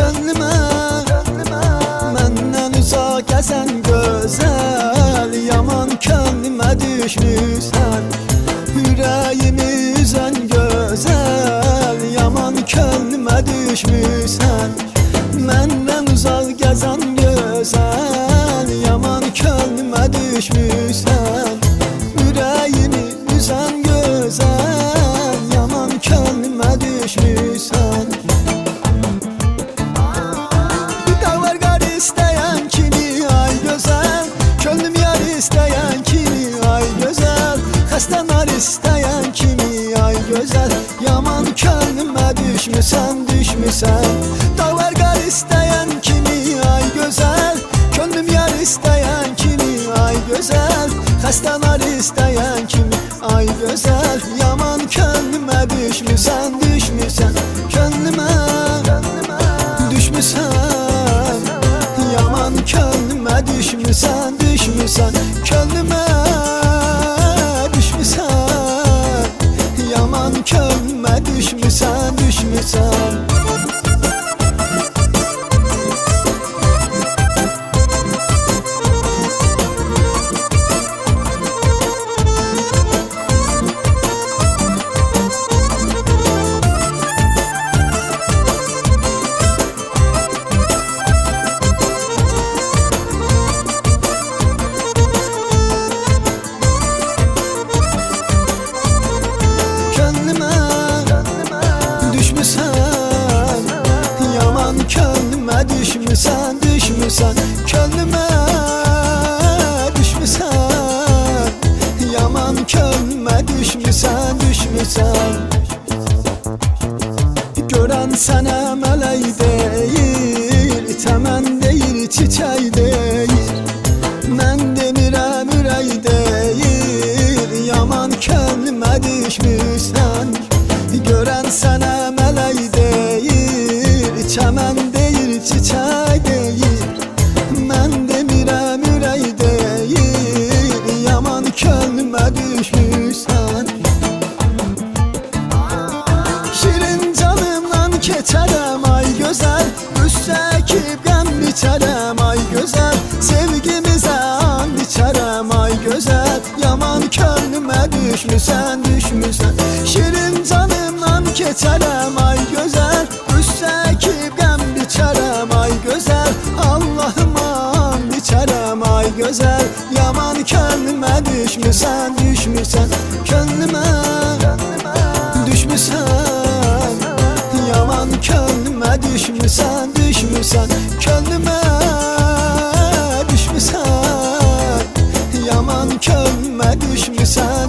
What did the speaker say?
Könlümə məndən uzaq gəzən gözəl, yaman könlümə düşmüsən. Ürəyimi üzən gözəl, yaman könlümə düşmüsən. Məndən uzaq gəzən gözəl, yaman könlümə düşmüsən. Ürəyimi üzən gözəl, yaman könlümə düşmüsən. Dağlar qar istəyən kimi ay gözəl, könlüm yar istəyən kimi ay gözəl, xəstənar istəyən kimi ay gözəl, yaman könlümə düşmüsən, düşmüsən. Dağlar qar istəyən kimi ay gözəl, könlüm yar istəyən kimi ay gözəl, xəstənar istəyən kimi ay gözəl, yaman könlümə düşmüsən, düşmüsən. Könlümə düşmüsən, yaman könlümə düşmüsən, düşmüsən. Könlümə düşmüsən, yaman könlümə düşmüsən, düşmüsən. Düşmüsən, düşmüsən. Könlümə düşmüsən, yaman könlümə düşmüsən, düşmüsən. Görən sənə mələk deyil, təmən deyil, çiçək deyil. Mən demirəm ürək deyil, yaman könlümə düşmüsən. Görən sənə mələk deyil, çəmən deyil, çiçək deyil. Mən demirəm ürək deyil, yaman könlümə düşmüsən. Şirin canımdan keçərəm ay gözəl, qüss çəkib qəm biçərəm ay gözəl. Sevgimizə and içərəm ay gözəl, yaman könlümə düşmüsən, düşmüsən. Şirin canımdan keçərəm ay gözəl, qüss çəkib qəm biçərəm ay gözəl. Allahıma and içərəm ay gözəl, yaman könlümə düşmüsən, düşmüsən. Könlümə düşmüsən, yaman könlümə düşmüsən, düşmüsən. Könlümə düşmüsən, yaman könlümə düşmüsən,